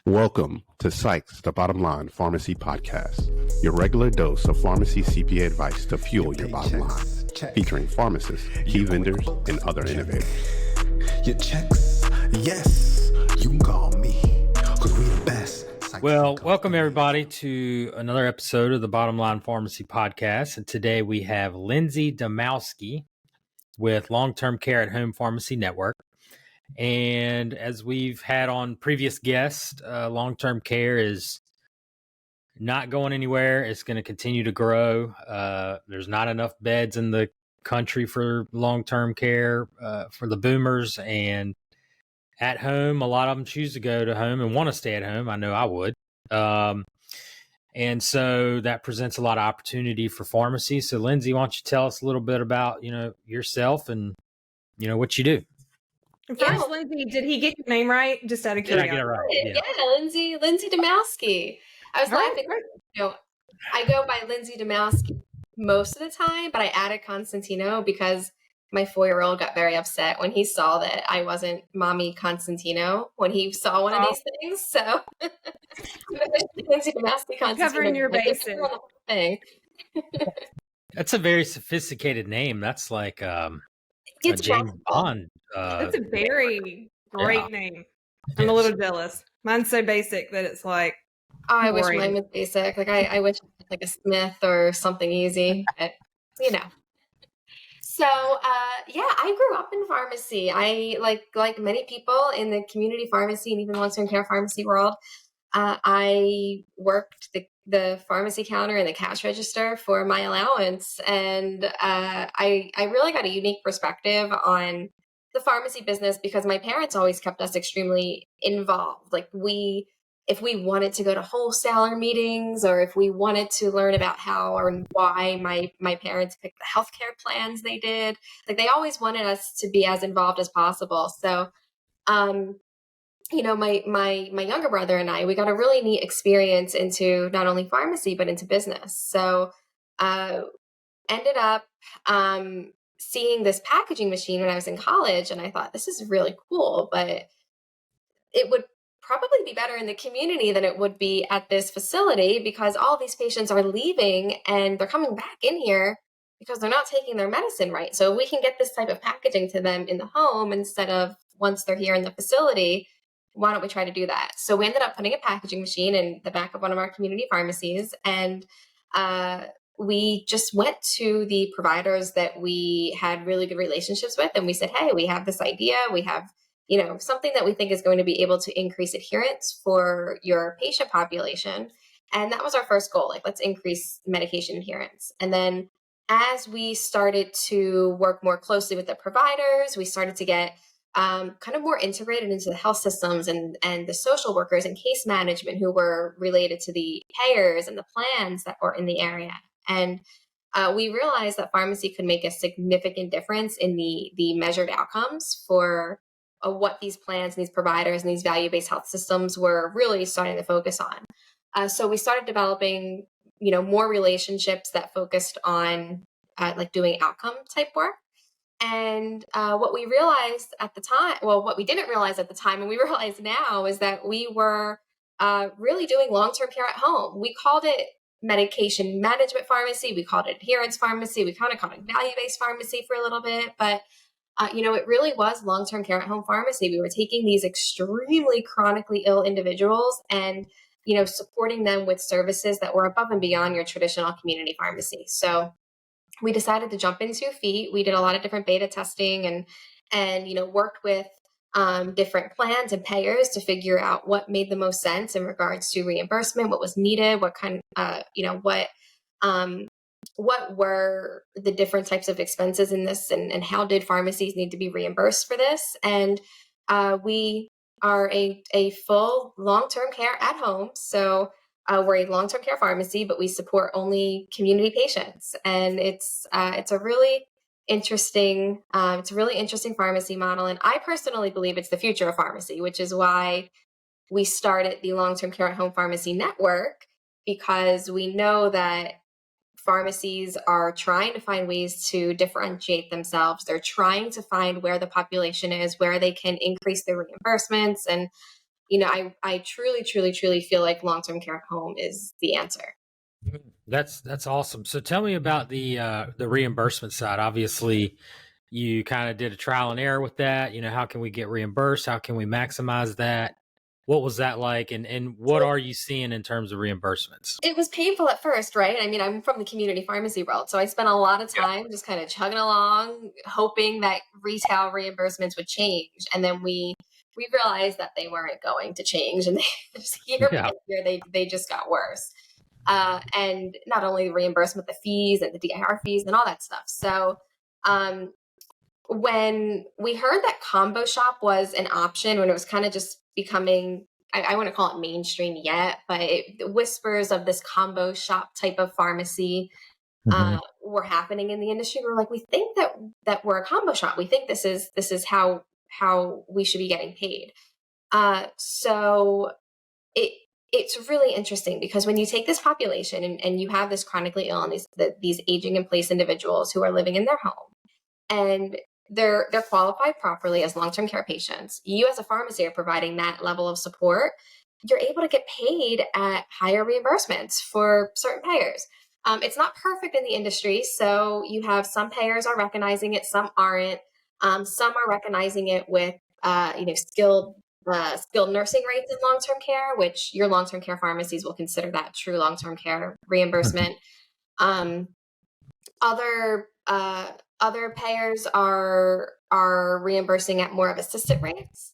Welcome to Psych's The Bottom Line Pharmacy Podcast, your regular dose of pharmacy CPA advice to fuel your bottom line, featuring pharmacists, key vendors, and other innovators. Your checks, yes, you can call me, because we the best. Well, welcome everybody to another episode of the Bottom Line Pharmacy Podcast. And today we have Lindsay Dymowski with Long-Term Care at Home Pharmacy Network. And as we've had on previous guests, long-term care is not going anywhere. It's going to continue to grow. There's not enough beds in the country for long-term care for the boomers, and at home, a lot of them choose to go to home and want to stay at home. I know I would. And so that presents a lot of opportunity for pharmacy. So Lindsay, why don't you tell us a little bit about, yourself and, what you do? First, Lindsay, did he get your name right? Just out of curiosity. Did I get it right? Yeah, Lindsay Dymowski. I was laughing. I go by Lindsay Dymowski most of the time, but I added Constantino because my 4-year-old got very upset when he saw that I wasn't Mommy Constantino when he saw one of these things. So Lindsay Dymowski Constantino. Covering your bases. That's a very sophisticated name. That's like It's James Bond. That's a very great name. I'm a little jealous. Mine's so basic that it's like, I wish mine was basic. Like I wish it was like a Smith or something easy, but So, I grew up in pharmacy. I like many people in the community pharmacy and even long-term care pharmacy world. I worked the pharmacy counter and the cash register for my allowance, and I really got a unique perspective on the pharmacy business because my parents always kept us extremely involved. Like if we wanted to go to wholesaler meetings or if we wanted to learn about how or why my parents picked the healthcare plans they did, like they always wanted us to be as involved as possible. So, my younger brother and I, we got a really neat experience into not only pharmacy, but into business. So, ended up, seeing this packaging machine when I was in college, and I thought this is really cool, but it would probably be better in the community than it would be at this facility because all these patients are leaving and they're coming back in here because they're not taking their medicine right. So we can get this type of packaging to them in the home instead of once they're here in the facility. Why don't we try to do that? So we ended up putting a packaging machine in the back of one of our community pharmacies, and we just went to the providers that we had really good relationships with, and we said, hey, we have this idea. We have something that we think is going to be able to increase adherence for your patient population. And that was our first goal. Like, let's increase medication adherence. And then as we started to work more closely with the providers, we started to get kind of more integrated into the health systems and the social workers and case management who were related to the payers and the plans that were in the area. And we realized that pharmacy could make a significant difference in the measured outcomes for what these plans and these providers and these value-based health systems were really starting to focus on. So we started developing, more relationships that focused on doing outcome type work. And what we realized at the time, what we didn't realize at the time, and we realize now, is that we were really doing long-term care at home. We called it medication management pharmacy. We called it adherence pharmacy. We kind of called it value-based pharmacy for a little bit, but it really was long-term care at home pharmacy. We were taking these extremely chronically ill individuals and, supporting them with services that were above and beyond your traditional community pharmacy. So we decided to jump in 2 feet. We did a lot of different beta testing and worked with different plans and payers to figure out what made the most sense in regards to reimbursement, what was needed, what kind, what were the different types of expenses in this and how did pharmacies need to be reimbursed for this? And we are a full long-term care at home. So we're a long-term care pharmacy, but we support only community patients. And it's a really interesting pharmacy model. And I personally believe it's the future of pharmacy, which is why we started the Long-Term Care at Home Pharmacy Network, because we know that pharmacies are trying to find ways to differentiate themselves. They're trying to find where the population is, where they can increase their reimbursements. And I truly feel like long-term care at home is the answer. That's awesome. So tell me about the reimbursement side. Obviously, you kind of did a trial and error with that. How can we get reimbursed? How can we maximize that? What was that like? And what are you seeing in terms of reimbursements? It was painful at first, right? I mean, I'm from the community pharmacy world, so I spent a lot of time just kind of chugging along, hoping that retail reimbursements would change. And then we realized that they weren't going to change, and they just year by year they just got worse. And not only the reimbursement, the fees and the DIR fees and all that stuff. So when we heard that combo shop was an option, when it was kind of just becoming, I wouldn't call it mainstream yet, but the whispers of this combo shop type of pharmacy were happening in the industry. We're like, we think that we're a combo shop. We think this is how we should be getting paid. So it's really interesting because when you take this population and you have this chronically ill and these aging in place individuals who are living in their home and they're qualified properly as long-term care patients, you as a pharmacy are providing that level of support, you're able to get paid at higher reimbursements for certain payers. It's not perfect in the industry. So you have some payers are recognizing it, some aren't. Some are recognizing it with, skilled nursing rates in long-term care, which your long-term care pharmacies will consider that true long-term care reimbursement. Other payers are reimbursing at more of assisted rates.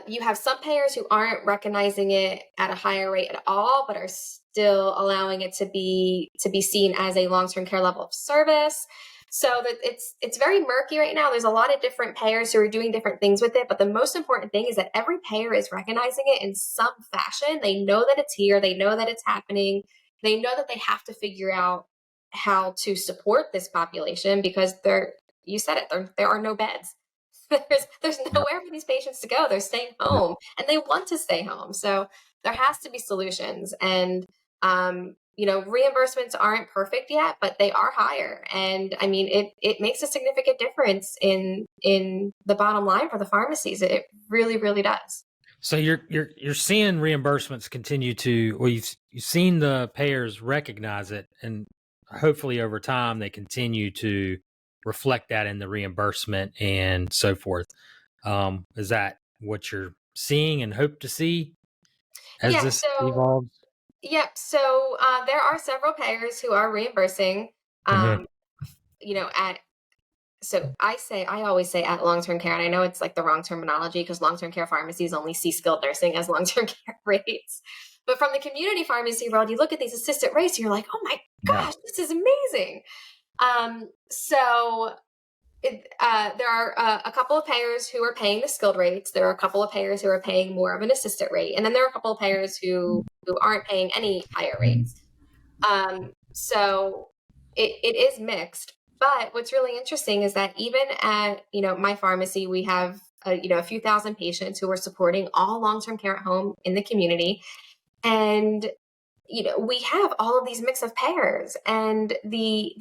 You have some payers who aren't recognizing it at a higher rate at all, but are still allowing it to be seen as a long-term care level of service. So that it's very murky right now. There's a lot of different payers who are doing different things with it. But the most important thing is that every payer is recognizing it in some fashion. They know that it's here. They know that it's happening. They know that they have to figure out how to support this population because you said it, there are no beds. There's nowhere for these patients to go. They're staying home and they want to stay home. So there has to be solutions. And reimbursements aren't perfect yet, but they are higher. And I mean, it makes a significant difference in the bottom line for the pharmacies. It really, really does. So you're seeing reimbursements continue to, well, you've seen the payers recognize it, and hopefully over time they continue to reflect that in the reimbursement and so forth. Is that what you're seeing and hope to see as this evolves? Yep. So there are several payers who are reimbursing, so I always say at long-term care, and I know it's like the wrong terminology because long-term care pharmacies only see skilled nursing as long-term care rates. But from the community pharmacy world, you look at these assisted rates, you're like, oh my gosh, this is amazing. There are a couple of payers who are paying the skilled rates. There are a couple of payers who are paying more of an assisted rate. And then there are a couple of payers who aren't paying any higher rates. So it is mixed. But what's really interesting is that even at, my pharmacy, we have, a few thousand patients who are supporting all long-term care at home in the community. And we have all of these mix of payers, and the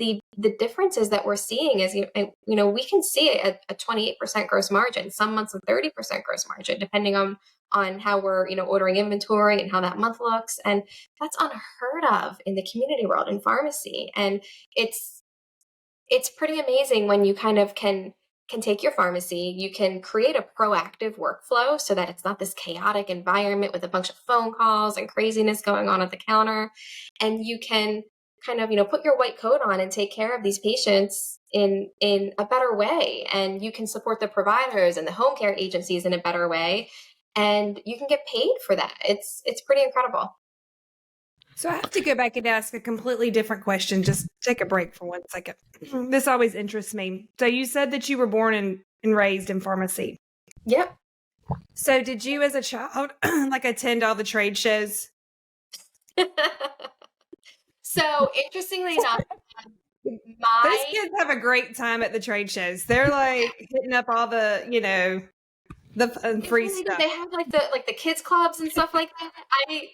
differences that we're seeing is, we can see a 28% gross margin, some months a 30% gross margin, depending on how we're, ordering inventory and how that month looks. And that's unheard of in the community world in pharmacy. And it's pretty amazing when you kind of can take your pharmacy, you can create a proactive workflow so that it's not this chaotic environment with a bunch of phone calls and craziness going on at the counter. And you can kind of, put your white coat on and take care of these patients in a better way. And you can support the providers and the home care agencies in a better way. And you can get paid for that. It's pretty incredible. So I have to go back and ask a completely different question. Just take a break for 1 second. This always interests me. So you said that you were born and raised in pharmacy. Yep. So did you as a child attend all the trade shows? So interestingly enough, those kids have a great time at the trade shows. They're hitting up all the, the free stuff. They have the kids clubs and stuff like that. I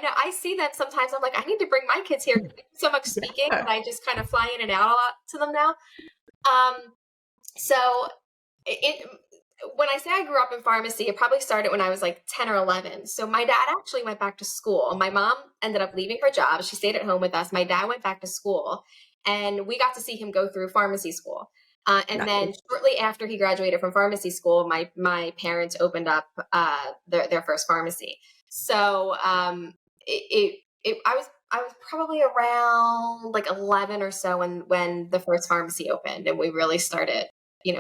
know. I see them sometimes. I'm like, I need to bring my kids here. They do so much speaking, and I just kind of fly in and out a lot to them now. So when I say I grew up in pharmacy, it probably started when I was like 10 or 11. So my dad actually went back to school. My mom ended up leaving her job. She stayed at home with us. My dad went back to school, and we got to see him go through pharmacy school. And then shortly after he graduated from pharmacy school, my parents opened up their first pharmacy. So I was probably around like 11 or so when the first pharmacy opened, and we really started,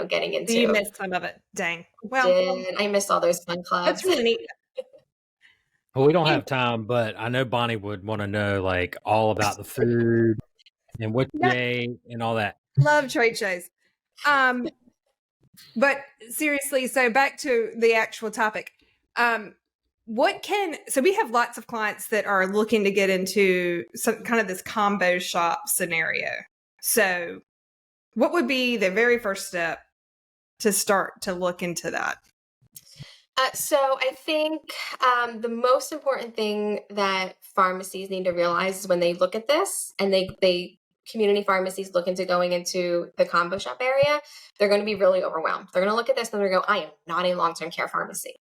getting into. You missed some of it. Dang. Well, I missed all those fun clubs. that's really neat. Well, we don't have time, but I know Bonnie would want to know like all about the food and what you ate and all that. Love trade shows. But seriously, so back to the actual topic. So we have lots of clients that are looking to get into some kind of this combo shop scenario. So what would be the very first step to start to look into that? So I think the most important thing that pharmacies need to realize is when they look at this and they community pharmacies look into going into the combo shop area, they're going to be really overwhelmed. They're going to look at this and they're going to go, I am not a long-term care pharmacy.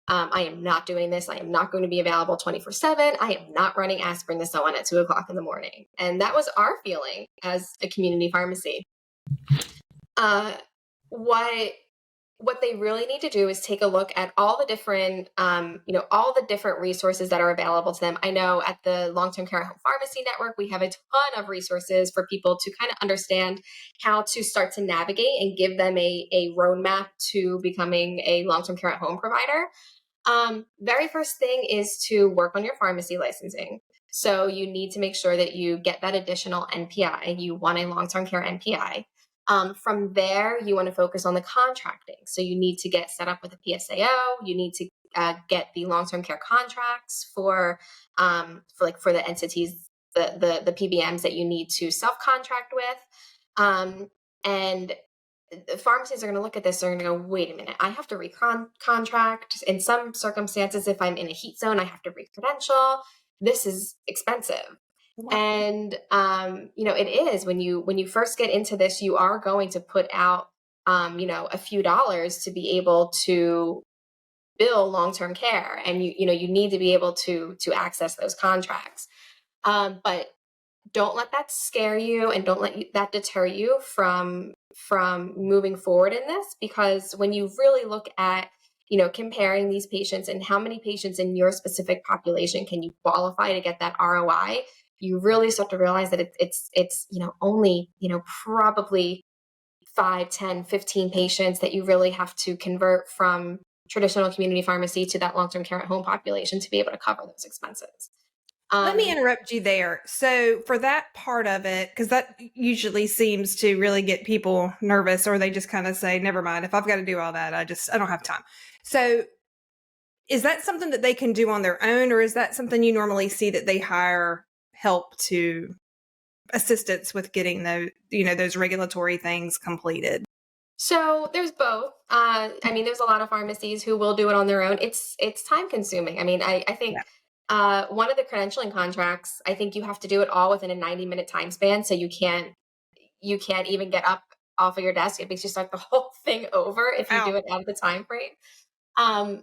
I am not doing this. I am not going to be available 24/7. I am not running aspirin to someone at 2:00 in the morning. And that was our feeling as a community pharmacy. What they really need to do is take a look at all the different, all the different resources that are available to them. I know at the Long-Term Care Home Pharmacy Network, we have a ton of resources for people to kind of understand how to start to navigate and give them a roadmap to becoming a long-term care at home provider. Very first thing is to work on your pharmacy licensing. So you need to make sure that you get that additional NPI. You want a long-term care NPI. From there, you want to focus on the contracting. So you need to get set up with a PSAO. You need to get the long-term care contracts for the entities, the PBMs that you need to self-contract with. And the pharmacies are going to look at this. They're going to go, wait a minute, I have to contract. In some circumstances, if I'm in a heat zone, I have to re-credential. This is expensive. And, it is when you first get into this, you are going to put out, a few dollars to be able to bill long-term care. And you need to be able to access those contracts. But don't let that scare you, and don't let that deter you from moving forward in this, because when you really look at, comparing these patients and how many patients in your specific population can you qualify to get that ROI, you really start to realize that it's only, probably 5, 10, 15 patients that you really have to convert from traditional community pharmacy to that long-term care at home population to be able to cover those expenses. Let me interrupt you there. So for that part of it, because that usually seems to really get people nervous, or they just kind of say, never mind, if I've got to do all that, I don't have time. So is that something that they can do on their own, or is that something you normally see that they hire help to assistance with getting those regulatory things completed? So there's both. There's a lot of pharmacies who will do it on their own. It's time consuming. I think one of the credentialing contracts, I think you have to do it all within a 90-minute time span. So you can't even get up off of your desk. It makes you start the whole thing over if you do it out of the time frame.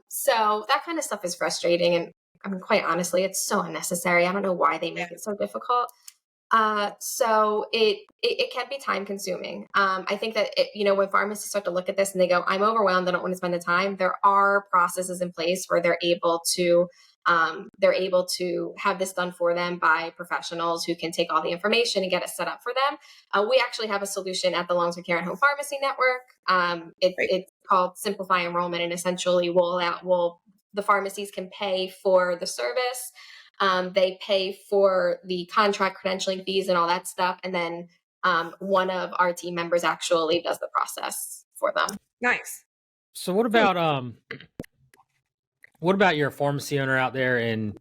So that kind of stuff is frustrating. And quite honestly, it's so unnecessary. I don't know why they make it so difficult. So it can be time consuming. I think that, when pharmacists start to look at this and they go, I'm overwhelmed, I don't want to spend the time, there are processes in place where they're able to have this done for them by professionals who can take all the information and get it set up for them. We actually have a solution at the Long-Term Care at Home Pharmacy Network. It's called Simplify Enrollment, and essentially the pharmacies can pay for the service. They pay for the contract credentialing fees and all that stuff. And then one of our team members actually does the process for them. Nice. So what about your pharmacy owner out there, and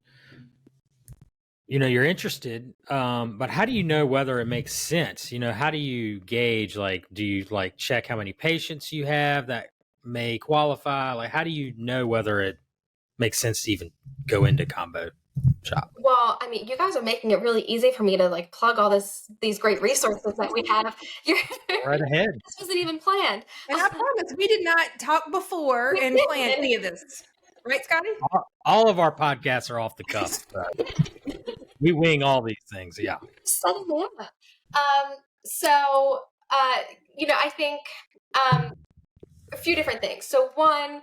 you're interested, but how do you know whether it makes sense? How do you gauge, do you check how many patients you have that may qualify? How do you know whether it makes sense to even go into combo? shop. Well, I mean, you guys are making it really easy for me to like plug all these great resources that we have. Right ahead. This wasn't even planned. And I promise we did not talk before and plan any of this. Right, Scotty? All of our podcasts are off the cuff. So we wing all these things. Yeah. Setting me up. So, I think a few different things. So one,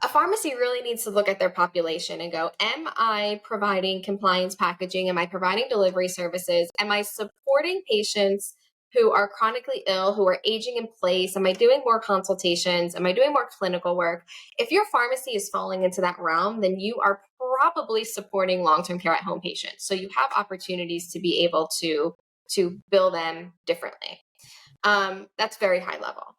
a pharmacy really needs to look at their population and go, am I providing compliance packaging? Am I providing delivery services? Am I supporting patients who are chronically ill, who are aging in place? Am I doing more consultations? Am I doing more clinical work? If your pharmacy is falling into that realm, then you are probably supporting long-term care at home patients. So you have opportunities to be able to bill them differently. That's very high level.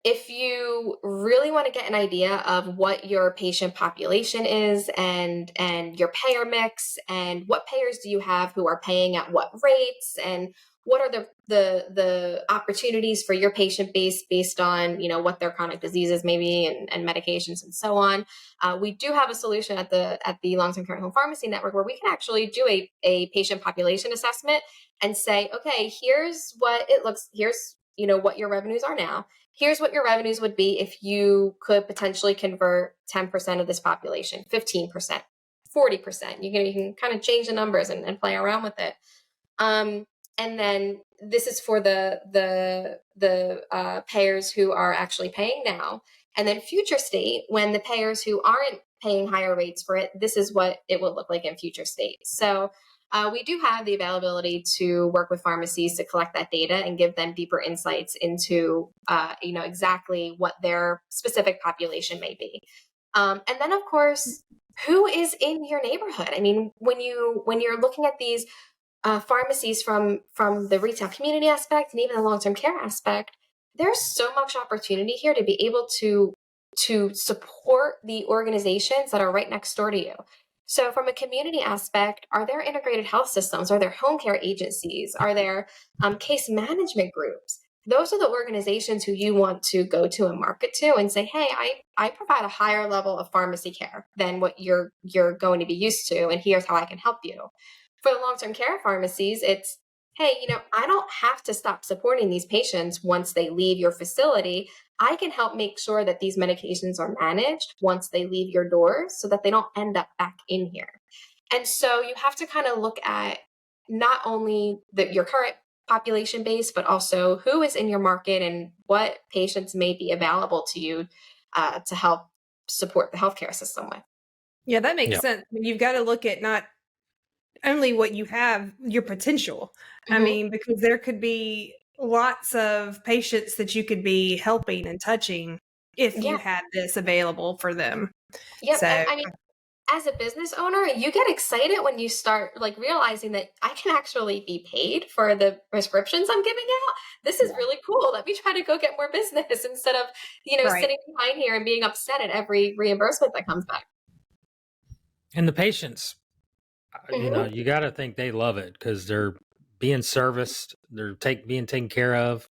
If you really want to get an idea of what your patient population is and your payer mix and what payers do you have who are paying at what rates and what are the opportunities for your patient base based on, what their chronic diseases may be and medications and so on. We do have a solution at the Long-Term Care Home Pharmacy Network where we can actually do a patient population assessment and say, okay, here's what it looks, here's, what your revenues are now. Here's what your revenues would be if you could potentially convert 10% of this population, 15%, 40%. You can kind of change the numbers and play around with it. And then this is for the payers who are actually paying now. And then future state, when the payers who aren't paying higher rates for it, this is what it will look like in future state. So we do have the availability to work with pharmacies to collect that data and give them deeper insights into, exactly what their specific population may be. And then, of course, who is in your neighborhood? I mean, when you're looking at these pharmacies from the retail community aspect and even the long-term care aspect, there's so much opportunity here to be able to support the organizations that are right next door to you. So from a community aspect, are there integrated health systems? Are there home care agencies? Are there case management groups? Those are the organizations who you want to go to and market to and say, hey, I provide a higher level of pharmacy care than what you're going to be used to, and here's how I can help you. For the long-term care pharmacies, it's, hey, I don't have to stop supporting these patients once they leave your facility. I can help make sure that these medications are managed once they leave your doors so that they don't end up back in here. And so you have to kind of look at not only your current population base, but also who is in your market and what patients may be available to you to help support the healthcare system with. Yeah, that makes sense. I mean, you've got to look at not only what you have, your potential. I mean, because there could be lots of patients that you could be helping and touching if you had this available for them. Yep. So, And, I mean, as a business owner, you get excited when you start realizing that I can actually be paid for the prescriptions I'm giving out. This is really cool. Let me try to go get more business instead of, sitting behind here and being upset at every reimbursement that comes back. And the patients, you got to think they love it because they're being serviced, they're being taken care of.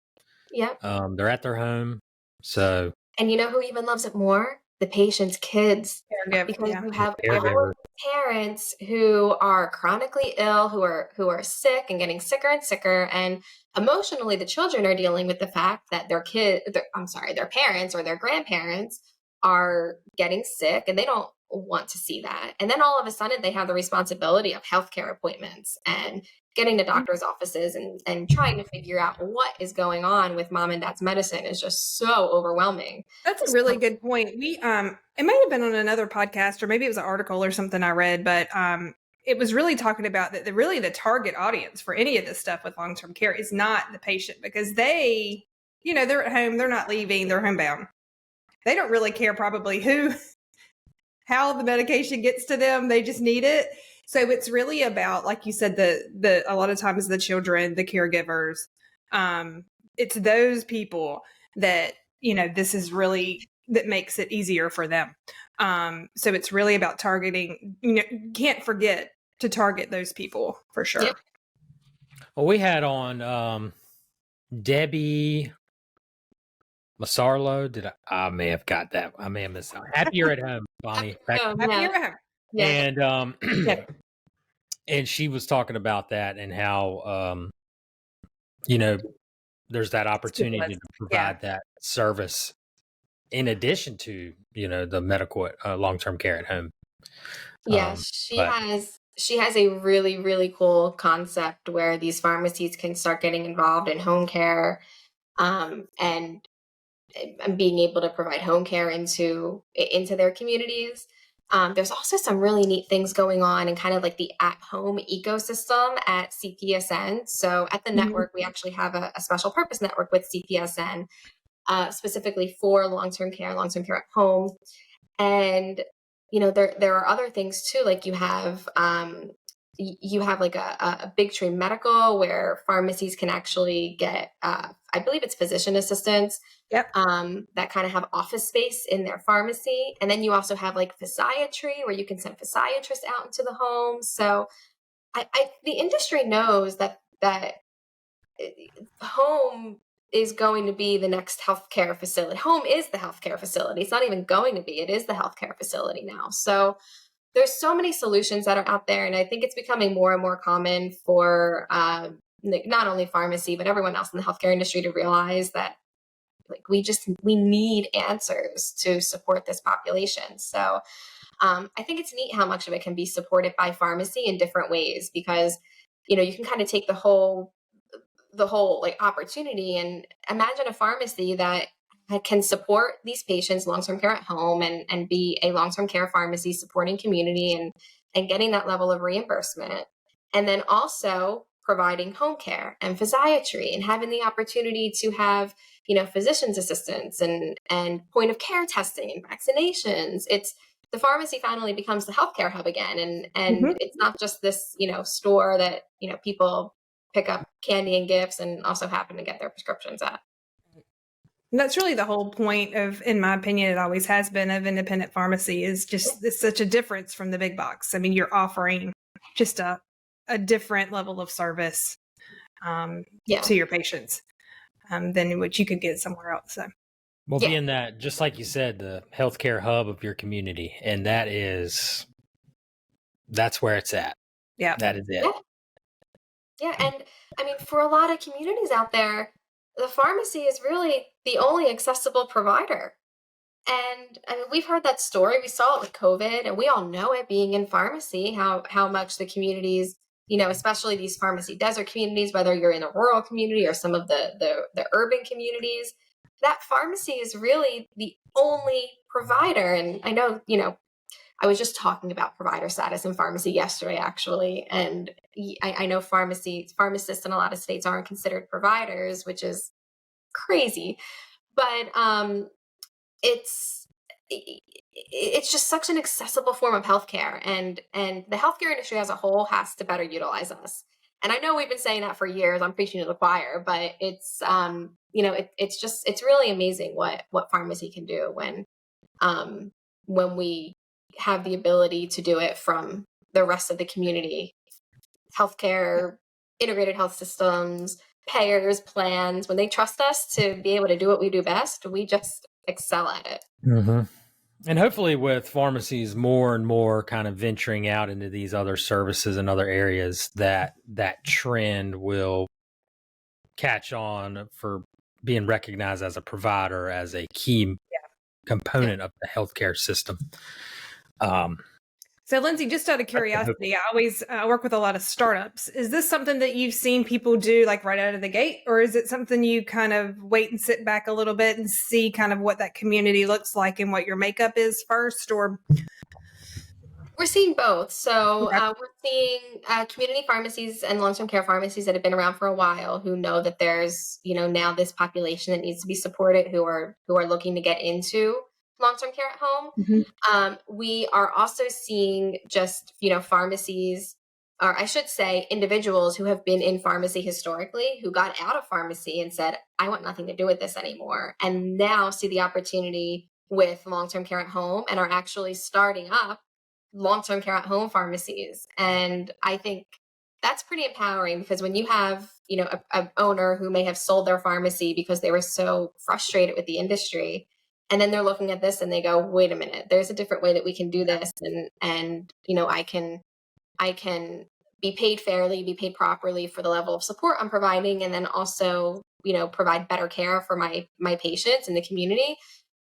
Yep. They're at their home. So, and you know who even loves it more? The patient's kids. Because you have parents who are chronically ill, who are sick and getting sicker and sicker, and emotionally the children are dealing with the fact that their parents or their grandparents are getting sick and they don't want to see that. And then all of a sudden they have the responsibility of healthcare appointments and getting to doctor's offices and trying to figure out what is going on with mom and dad's medicine is just so overwhelming. That's a really good point. We it might have been on another podcast or maybe it was an article or something I read, but it was really talking about that the target audience for any of this stuff with long-term care is not the patient, because they, they're at home, they're not leaving, they're homebound. They don't really care probably how the medication gets to them. They just need it. So it's really about, like you said, the a lot of times the children, the caregivers, it's those people that, this is really, that makes it easier for them. So it's really about targeting, you can't forget to target those people for sure. Yep. Well, we had on Debbie Masarlo. I may have got that. I may have missed out. Happier at Home, Bonnie. Happier at Home. Yeah. And Yeah. and she was talking about that and how you know, there's that opportunity to Yeah. provide that service in addition to, you know, the medical long-term care at home. Yeah, But she has a really, really cool concept where these pharmacies can start getting involved in home care, and being able to provide home care into their communities. There's also some really neat things going on in kind of like the at-home ecosystem at CPSN. So at the network, we actually have a special purpose network with CPSN, specifically for long-term care at home. And there are other things too, like you have like a Big Tree Medical where pharmacies can actually get, I believe it's physician assistants, Yep. that kind of have office space in their pharmacy. And then you also have like physiatry where you can send physiatrists out into the home. So the industry knows that home is going to be the next healthcare facility. Home is the healthcare facility. It's not even going to be, it is the healthcare facility now. So there's so many solutions that are out there. And I think it's becoming more and more common for not only pharmacy, but everyone else in the healthcare industry to realize that like we need answers to support this population. So I think it's neat how much of it can be supported by pharmacy in different ways, because you can kind of take the whole like opportunity and imagine a pharmacy that can support these patients long-term care at home and be a long-term care pharmacy supporting community and getting that level of reimbursement, and then also providing home care and physiatry and having the opportunity to have physician's assistants and point of care testing and vaccinations. It's the pharmacy finally becomes the healthcare hub again, and it's not just this store that people pick up candy and gifts and also happen to get their prescriptions at. And that's really the whole point of, in my opinion, it always has been, of independent pharmacy, is just it's such a difference from the big box. I mean, you're offering just a different level of service to your patients than what you could get somewhere else. So. Well, being that, just like you said, the healthcare hub of your community, and that's where it's at. Yeah. That is it. Yeah. And I mean, for a lot of communities out there, the pharmacy is really the only accessible provider. And I mean, we've heard that story. We saw it with COVID, and we all know it, being in pharmacy, how much the communities, especially these pharmacy desert communities, whether you're in a rural community or some of the urban communities, that pharmacy is really the only provider. And I know, I was just talking about provider status in pharmacy yesterday, actually. And I know pharmacists in a lot of states aren't considered providers, which is crazy. But it's just such an accessible form of healthcare, and the healthcare industry as a whole has to better utilize us. And I know we've been saying that for years. I'm preaching to the choir, but it's it's really amazing what pharmacy can do when we have the ability to do it from the rest of the community. Healthcare, integrated health systems, payers, plans, when they trust us to be able to do what we do best, we just excel at it. Mm-hmm. And hopefully with pharmacies more and more kind of venturing out into these other services and other areas, that trend will catch on for being recognized as a provider, as a key component of the healthcare system. So, Lindsay, just out of curiosity, I always work with a lot of startups. Is this something that you've seen people do like right out of the gate, or is it something you kind of wait and sit back a little bit and see kind of what that community looks like and what your makeup is first? Or we're seeing both. So we're seeing community pharmacies and long-term care pharmacies that have been around for a while, who know that there's now this population that needs to be supported, who are looking to get into long-term care at home. We are also seeing just, pharmacies, or I should say individuals who have been in pharmacy historically, who got out of pharmacy and said, I want nothing to do with this anymore, and now see the opportunity with long-term care at home and are actually starting up long-term care at home pharmacies. And I think that's pretty empowering, because when you have, a owner who may have sold their pharmacy because they were so frustrated with the industry, And then they're looking at this and they go, wait a minute, there's a different way that we can do this. And, you know, I can be paid fairly, be paid properly for the level of support I'm providing. And then also, you know, provide better care for my patients in the community.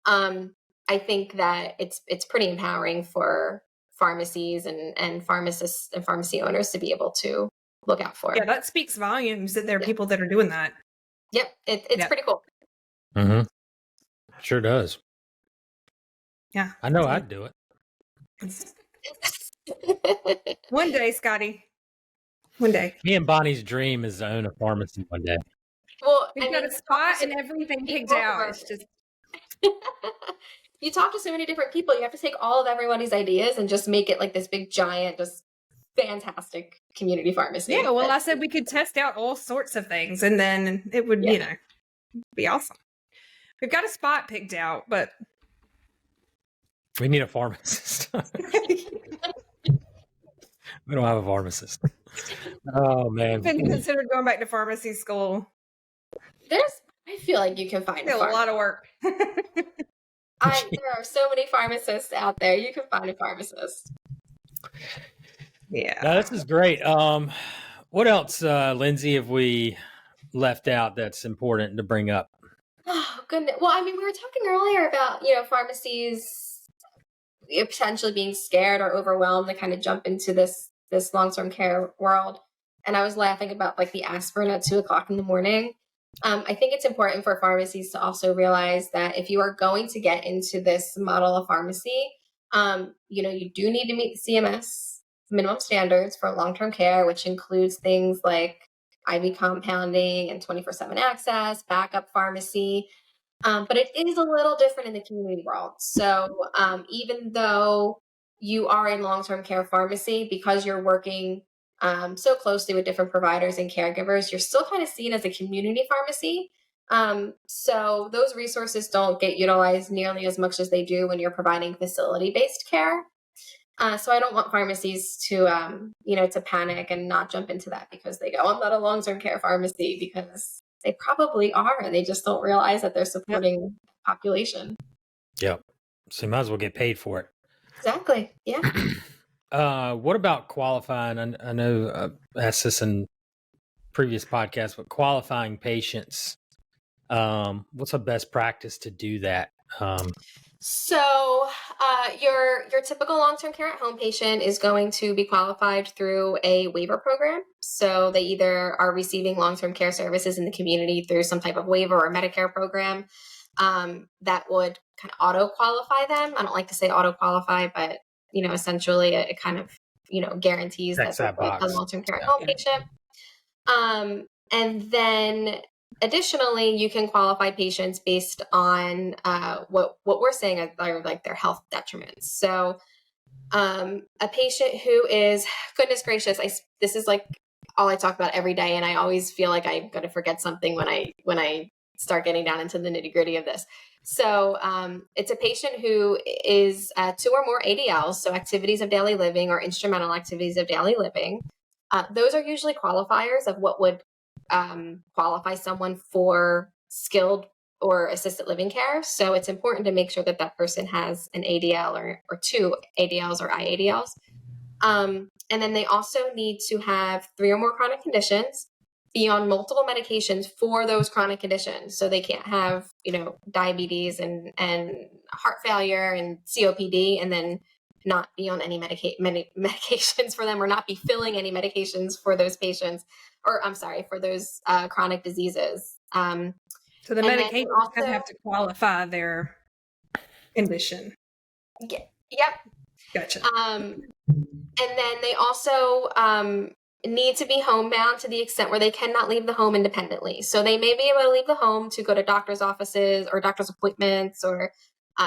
I think that it's pretty empowering for pharmacies and pharmacists and pharmacy owners to be able to look out for. Yeah, that speaks volumes that there are people that are doing that. Yep, it's pretty cool. Mm-hmm. Sure does. Yeah, I know I'd do it. One day, Scotty. One day. Me and Bonnie's dream is to own a pharmacy one day. Well, We've got a spot and everything picked out. It's just you talk to so many different people, you have to take all of everybody's ideas and just make it like this big giant, just fantastic community pharmacy. Yeah, well, I said we could test out all sorts of things and then it would, you know, be awesome. We've got a spot picked out, but we need a pharmacist. We don't have a pharmacist. Oh man. I've been considered going back to pharmacy school. I feel like you can find a lot of work. There are so many pharmacists out there. You can find a pharmacist. Yeah. No, this is great. What else, Lindsay, have we left out that's important to bring up? Oh, goodness. Well, I mean, we were talking earlier about, you know, pharmacies potentially being scared or overwhelmed to kind of jump into this long-term care world. And I was laughing about like the aspirin at 2:00 in the morning. I think it's important for pharmacies to also realize that if you are going to get into this model of pharmacy, you know, you do need to meet the CMS minimum standards for long-term care, which includes things like IV compounding and 24/7 access, backup pharmacy. But it is a little different in the community world. So even though you are in long-term care pharmacy, because you're working so closely with different providers and caregivers, you're still kind of seen as a community pharmacy. So those resources don't get utilized nearly as much as they do when you're providing facility-based care. So I don't want pharmacies to, you know, to panic and not jump into that because they go, I'm not a long-term care pharmacy, because they probably are, and they just don't realize that they're supporting population. Yep. So you might as well get paid for it. Exactly. Yeah. What about qualifying? I know I asked this in previous podcasts, but qualifying patients, what's a best practice to do that? So your typical long-term care at home patient is going to be qualified through a waiver program. So they either are receiving long-term care services in the community through some type of waiver or Medicare program that would kind of auto-qualify them. I don't like to say auto-qualify, but, you know, essentially it kind of, you know, guarantees that they're a long-term care at home patient. And then additionally, you can qualify patients based on what we're saying are like their health detriments. So a patient who is, goodness gracious, this is like all I talk about every day, and I always feel like I'm going to forget something when I start getting down into the nitty-gritty of this. So it's a patient who is 2 or more ADLs, so activities of daily living or instrumental activities of daily living. Those are usually qualifiers of what would qualify someone for skilled or assisted living care. So it's important to make sure that that person has an ADL or 2 ADLs or IADLs. And then they also need to have 3 or more chronic conditions, be on multiple medications for those chronic conditions. So they can't have, you know, diabetes and heart failure and COPD and then not be on any medications for them, or not be filling any medications for those patients, or I'm sorry, for those chronic diseases. So the medication also have to qualify their condition. Yep. Gotcha. And then they also need to be homebound to the extent where they cannot leave the home independently. So they may be able to leave the home to go to doctor's offices or doctor's appointments or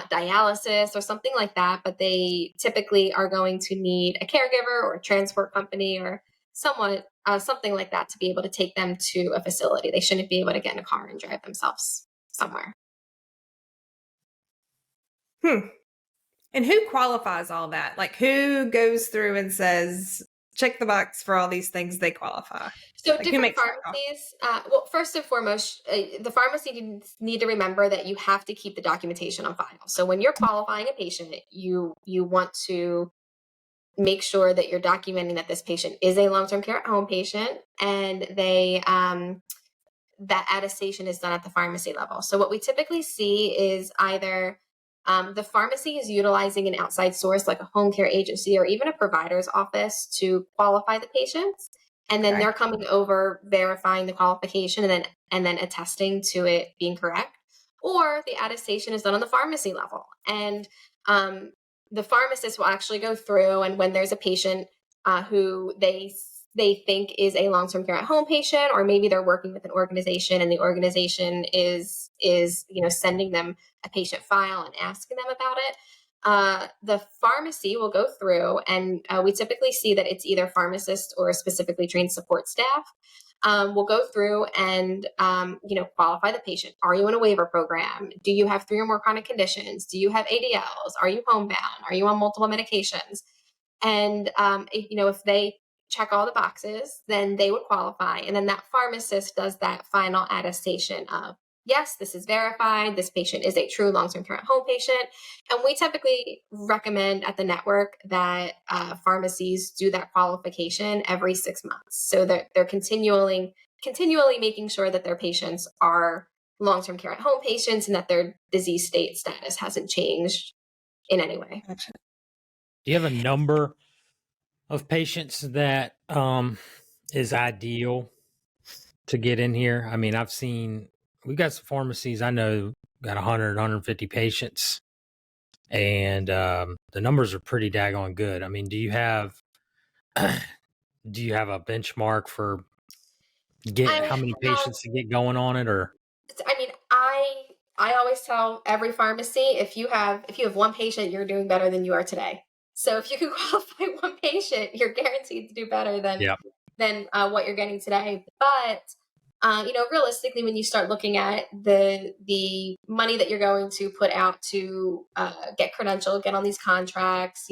dialysis or something like that, but they typically are going to need a caregiver or a transport company or something like that to be able to take them to a facility. They shouldn't be able to get in a car and drive themselves somewhere. And who qualifies all that? Like, who goes through and says, check the box for all these things, they qualify. So Like, who different makes that call? pharmacies, well, first and foremost, the pharmacy need to remember that you have to keep the documentation on file. So when you're qualifying a patient, you want to make sure that you're documenting that this patient is a long-term care at home patient, and they that attestation is done at the pharmacy level. So what we typically see is either the pharmacy is utilizing an outside source like a home care agency or even a provider's office to qualify the patients. And then Okay. they're coming over, verifying the qualification and then attesting to it being correct. Or the attestation is done on the pharmacy level. And the pharmacist will actually go through, and when there's a patient who they think is a long-term care at home patient, or maybe they're working with an organization and the organization is sending them a patient file and asking them about it, the pharmacy will go through, and we typically see that it's either pharmacist or specifically trained support staff will go through and qualify the patient. Are you in a waiver program? Do you have 3 or more chronic conditions? Do you have ADLs? Are you homebound? Are you on multiple medications? And if they check all the boxes, then they would qualify. And then that pharmacist does that final attestation of, yes, this is verified. This patient is a true long-term care at home patient. And we typically recommend at the network that pharmacies do that qualification every 6 months. So that they're continually making sure that their patients are long-term care at home patients and that their disease state status hasn't changed in any way. Gotcha. Do you have a number of patients that is ideal to get in here? I mean, we've got some pharmacies I know got 100, 150 patients, and the numbers are pretty daggone good. I mean, do you have a benchmark for how many patients to get going on it? Or I mean, I always tell every pharmacy, if you have 1 patient, you're doing better than you are today. So if you can qualify 1 patient, you're guaranteed to do better than what you're getting today. But realistically, when you start looking at the money that you're going to put out to get credentialed, get on these contracts,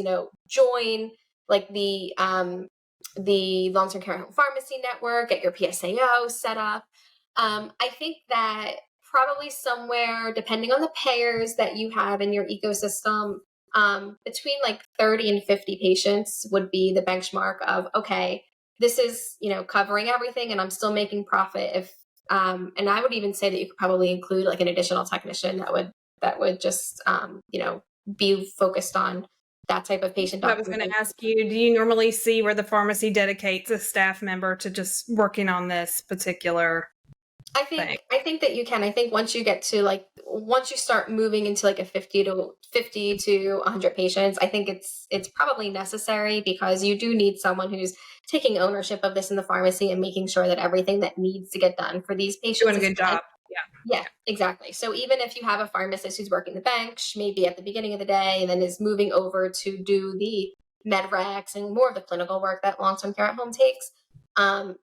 join like the long-term care home pharmacy network, get your PSAO set up. I think that probably somewhere, depending on the payers that you have in your ecosystem, between like 30 and 50 patients would be the benchmark of, okay, this is, covering everything and I'm still making profit. If, and I would even say that you could probably include like an additional technician that would just, be focused on that type of patient. I was going to ask you, do you normally see where the pharmacy dedicates a staff member to just working on this particular thing? I think that you can. I think once you get to once you start moving into like a 50 to 100 patients, I think it's probably necessary, because you do need someone who's taking ownership of this in the pharmacy and making sure that everything that needs to get done for these patients doing a good job. Yeah, exactly. So even if you have a pharmacist who's working the bench, maybe at the beginning of the day, and then is moving over to do the med recs and more of the clinical work that long-term care at home takes,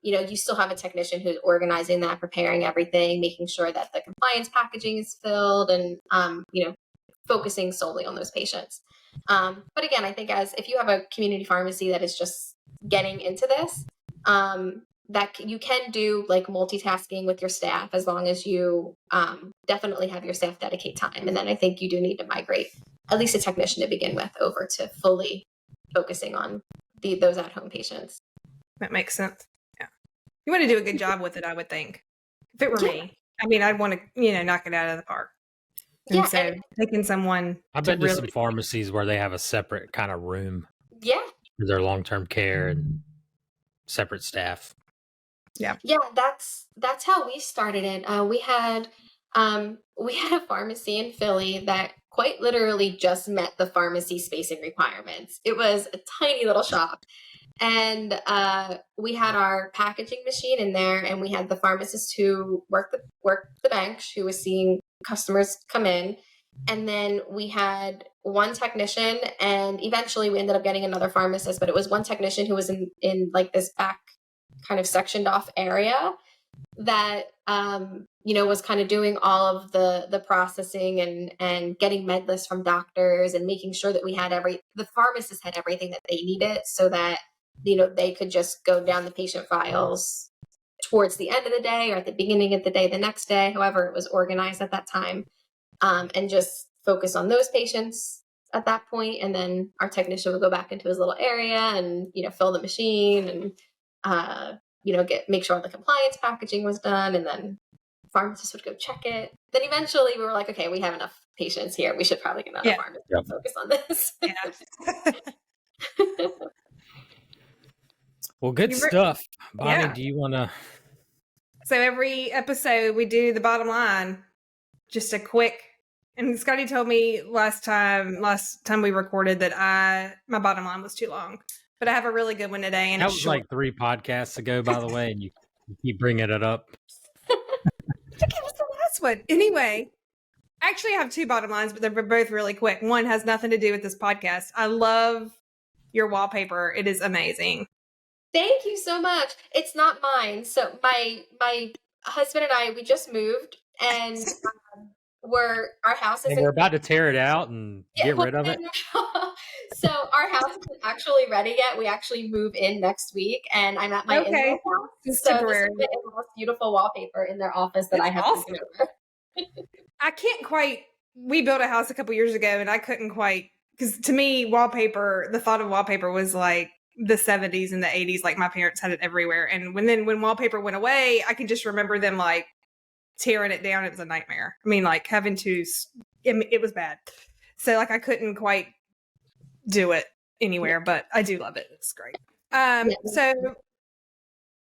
you still have a technician who's organizing that, preparing everything, making sure that the compliance packaging is filled, and, focusing solely on those patients. But again, I think if you have a community pharmacy that is just getting into this, that you can do like multitasking with your staff, as long as you definitely have your staff dedicate time. And then I think you do need to migrate at least a technician to begin with over to fully focusing on those at-home patients. That makes sense. Yeah. You want to do a good job with it, I would think. If it were me, I mean, I'd want to, knock it out of the park. And so taking someone. I bet there's some pharmacies where they have a separate kind of room. Yeah. For their long-term care and separate staff. Yeah. Yeah, that's how we started it. We had a pharmacy in Philly that quite literally just met the pharmacy spacing requirements. It was a tiny little shop. And we had our packaging machine in there, and we had the pharmacist who worked the bench, who was seeing customers come in. And then we had one technician, and eventually we ended up getting another pharmacist, but it was one technician who was in like this back kind of sectioned off area that, was kind of doing all of the processing and getting med lists from doctors and making sure that we had the pharmacist had everything that they needed, so that they could just go down the patient files towards the end of the day or at the beginning of the day, the next day, however it was organized at that time, and just focus on those patients at that point. And then our technician would go back into his little area and, fill the machine and, make sure all the compliance packaging was done. And then pharmacists would go check it. Then eventually we were like, okay, we have enough patients here. We should probably get another pharmacist to focus on this. Yeah. Well, good stuff. Bonnie, do you want to? So every episode we do the bottom line, just a quick. And Scotty told me last time we recorded that my bottom line was too long, but I have a really good one today. And that was like 3 podcasts ago, by the way, and you keep bringing it up. It was the last one. Anyway, actually I have 2 bottom lines, but they're both really quick. One has nothing to do with this podcast. I love your wallpaper. It is amazing. Thank you so much. It's not mine. So my husband and I, we just moved, and our house is. We're about to tear it out and get rid of it. So our house isn't actually ready yet. We actually move in next week, and I'm at my in-laws house. Just so temporary. this is the in-laws' beautiful wallpaper in their office that I have to do over. I can't quite. We built a house a couple years ago, and I couldn't quite, because to me, wallpaper. The thought of wallpaper was like the 70s and the 80s. Like my parents had it everywhere, and when wallpaper went away, I can just remember them like tearing it down. It was a nightmare. I mean, like having to. It was bad. So like I couldn't quite do it anywhere, but I do love it. It's great. So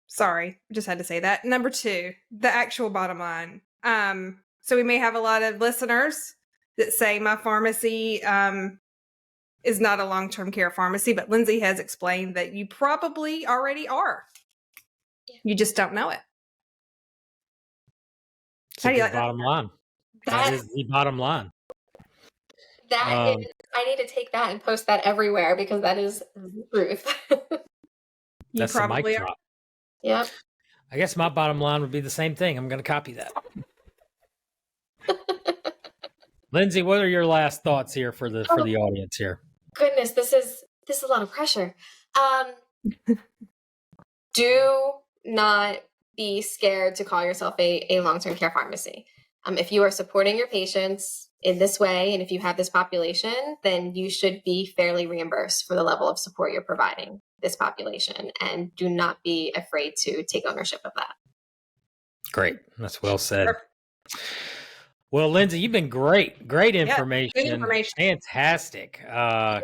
sorry, just had to say that. Number 2, the actual bottom line. So we may have a lot of listeners that say my pharmacy is not a long-term care pharmacy, but Lindsay has explained that you probably already are. You just don't know it. How do you like bottom line? That is the bottom line. That is, I need to take that and post that everywhere because that is the truth. You That's probably the mic are. drop. Yep. I guess my bottom line would be the same thing. I'm going to copy that. Lindsay, what are your last thoughts here for the audience here? Goodness, this is a lot of pressure. Do not be scared to call yourself a long-term care pharmacy. If you are supporting your patients in this way, and if you have this population, then you should be fairly reimbursed for the level of support you're providing this population, and do not be afraid to take ownership of that. Great. That's well said. Well, Lindsay, you've been great information. Good information. Fantastic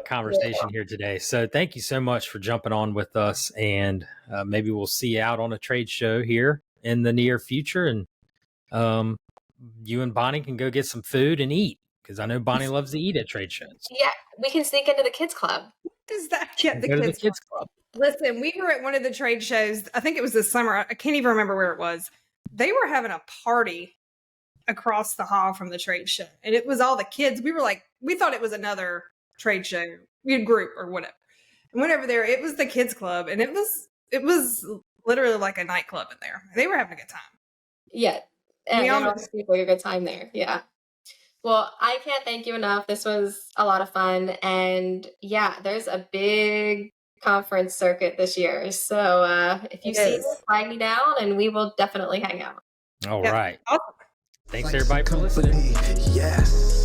conversation here today. So thank you so much for jumping on with us, and maybe we'll see you out on a trade show here in the near future, and you and Bonnie can go get some food and eat, because I know Bonnie loves to eat at trade shows. Yeah, we can sneak into the kids club. Does that get Go to the kids club? Listen, we were at one of the trade shows. I think it was this summer. I can't even remember where it was. They were having a party across the hall from the trade show, and it was all the kids. We thought it was another trade show group or whatever. And went over there. It was the kids club, and it was literally like a nightclub in there. They were having a good time. Yeah, and all the people had a good time there. Yeah. Well, I can't thank you enough. This was a lot of fun, and yeah, there's a big conference circuit this year. So if you see this, flag me down, and we will definitely hang out. All right. Awesome. Thanks everybody for listening. Yes.